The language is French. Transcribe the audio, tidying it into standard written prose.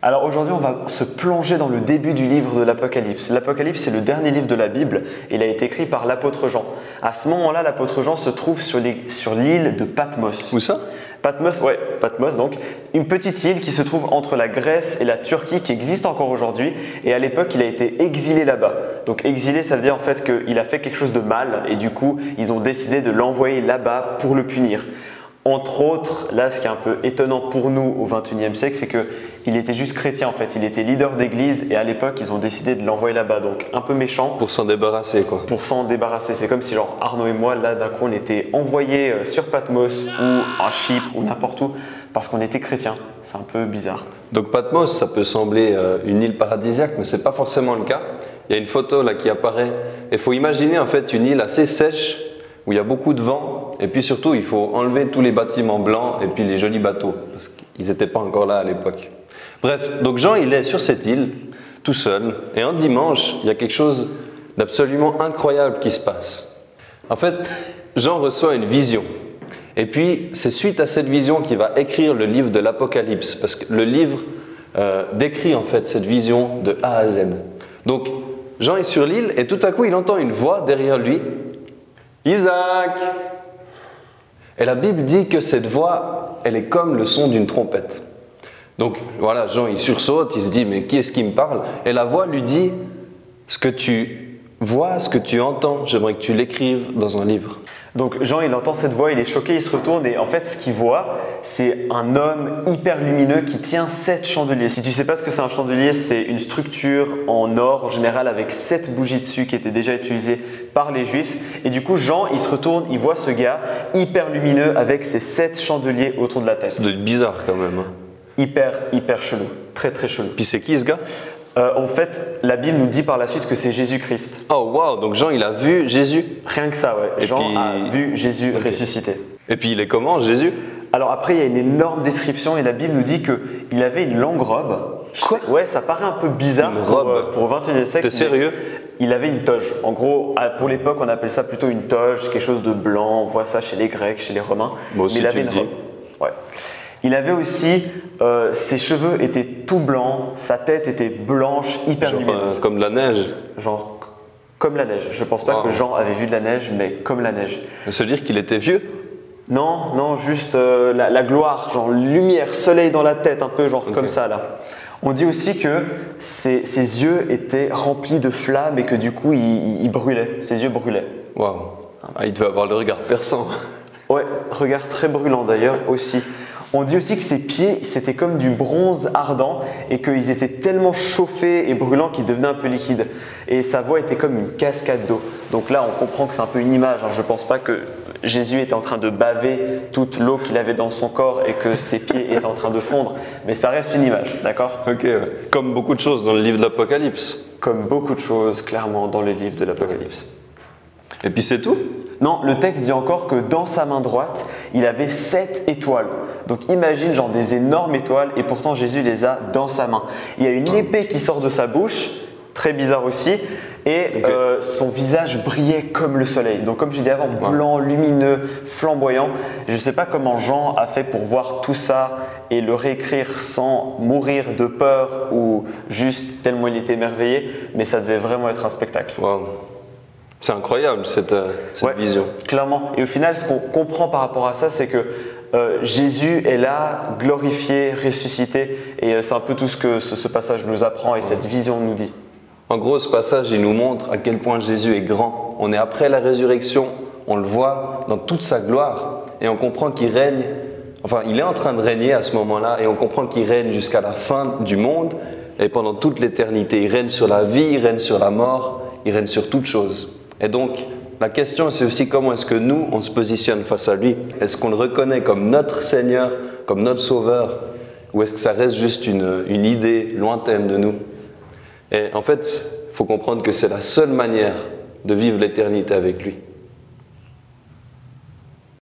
Alors aujourd'hui, on va se plonger dans le début du livre de l'Apocalypse. L'Apocalypse, c'est le dernier livre de la Bible. Il a été écrit par l'apôtre Jean. À ce moment-là, l'apôtre Jean se trouve sur l'île de Patmos. Où ça? Patmos, ouais, Patmos, donc une petite île qui se trouve entre la Grèce et la Turquie, qui existe encore aujourd'hui. Et à l'époque, il a été exilé là-bas. Donc exilé, ça veut dire en fait qu'il a fait quelque chose de mal et du coup, ils ont décidé de l'envoyer là-bas pour le punir. Entre autres, là, ce qui est un peu étonnant pour nous au XXIe siècle, c'est qu'il était juste chrétien en fait. Il était leader d'église et à l'époque, ils ont décidé de l'envoyer là-bas. Donc un peu méchant. Pour s'en débarrasser, quoi. Pour s'en débarrasser. C'est comme si genre Arnaud et moi, là, d'un coup, on était envoyés sur Patmos ou à Chypre ou n'importe où parce qu'on était chrétiens. C'est un peu bizarre. Donc Patmos, ça peut sembler une île paradisiaque, mais c'est pas forcément le cas. Il y a une photo là qui apparaît. Il faut imaginer en fait une île assez sèche où il y a beaucoup de vent. Et puis surtout, il faut enlever tous les bâtiments blancs et puis les jolis bateaux, parce qu'ils n'étaient pas encore là à l'époque. Bref, donc Jean, il est sur cette île, tout seul, et un dimanche, il y a quelque chose d'absolument incroyable qui se passe. En fait, Jean reçoit une vision. Et puis, c'est suite à cette vision qu'il va écrire le livre de l'Apocalypse, parce que le livre décrit en fait cette vision de A à Z. Donc, Jean est sur l'île, et tout à coup, il entend une voix derrière lui. « Isaac !» Et la Bible dit que cette voix, elle est comme le son d'une trompette. Donc voilà, Jean il sursaute, il se dit mais qui est-ce qui me parle? Et la voix lui dit ce que tu vois, ce que tu entends, j'aimerais que tu l'écrives dans un livre. Donc Jean, il entend cette voix, il est choqué, il se retourne et en fait ce qu'il voit, c'est un homme hyper lumineux qui tient 7 chandeliers. Si tu ne sais pas ce que c'est un chandelier, c'est une structure en or en général avec 7 bougies dessus qui étaient déjà utilisées par les Juifs. Et du coup, Jean, il se retourne, il voit ce gars hyper lumineux avec ses 7 chandeliers autour de la tête. C'est bizarre quand même. Hyper chelou, très chelou. Puis c'est qui ce gars? En fait, la Bible nous dit par la suite que c'est Jésus-Christ. Oh waouh, donc Jean il a vu Jésus? Rien que ça, ouais. Jean a vu Jésus ressuscité. Et puis il est comment Jésus? Alors après, il y a une énorme description et la Bible nous dit qu'il avait une longue robe. Quoi? Ouais, ça paraît un peu bizarre pour le 21e siècle. T'es sérieux? Il avait une toge. En gros, pour l'époque, on appelle ça plutôt une toge, quelque chose de blanc. On voit ça chez les Grecs, chez les Romains. Moi aussi, mais il avait une robe. Ouais. Il avait aussi, ses cheveux étaient tout blancs, sa tête était blanche, hyper lumineuse. Comme la neige? Genre comme la neige. Je pense pas que Jean avait vu de la neige, mais comme la neige. Ça veut dire qu'il était vieux? Non, juste la gloire, genre lumière, soleil dans la tête, un peu genre comme ça là. On dit aussi que ses yeux étaient remplis de flammes et que du coup il brûlait, ses yeux brûlaient. Waouh, il devait avoir le regard perçant. Ouais, regard très brûlant d'ailleurs aussi. On dit aussi que ses pieds, c'était comme du bronze ardent et qu'ils étaient tellement chauffés et brûlants qu'ils devenaient un peu liquides. Et sa voix était comme une cascade d'eau. Donc là, on comprend que c'est un peu une image. Je ne pense pas que Jésus était en train de baver toute l'eau qu'il avait dans son corps et que ses pieds étaient en train de fondre. Mais ça reste une image, d'accord? Ok, ouais. Comme beaucoup de choses dans le livre de l'Apocalypse. Comme beaucoup de choses, clairement, dans le livre de l'Apocalypse. Et puis c'est tout? Non, le texte dit encore que dans sa main droite, il avait 7 étoiles. Donc imagine genre des énormes étoiles et pourtant Jésus les a dans sa main. Il y a une épée qui sort de sa bouche, très bizarre aussi, et son visage brillait comme le soleil. Donc comme je disais avant, blanc, lumineux, flamboyant. Je ne sais pas comment Jean a fait pour voir tout ça et le réécrire sans mourir de peur ou juste tellement il était émerveillé, mais ça devait vraiment être un spectacle. Wow. C'est incroyable cette vision. Clairement. Et au final, ce qu'on comprend par rapport à ça, c'est que Jésus est là, glorifié, ressuscité. Et c'est un peu tout ce que ce passage nous apprend et cette vision nous dit. En gros, ce passage, il nous montre à quel point Jésus est grand. On est après la résurrection, on le voit dans toute sa gloire. Et on comprend qu'il règne, enfin, il est en train de régner à ce moment-là. Et on comprend qu'il règne jusqu'à la fin du monde et pendant toute l'éternité. Il règne sur la vie, il règne sur la mort, il règne sur toutes choses. Et donc, la question, c'est aussi comment est-ce que nous, on se positionne face à lui? Est-ce qu'on le reconnaît comme notre Seigneur, comme notre Sauveur? Ou est-ce que ça reste juste une idée lointaine de nous? Et en fait, il faut comprendre que c'est la seule manière de vivre l'éternité avec lui.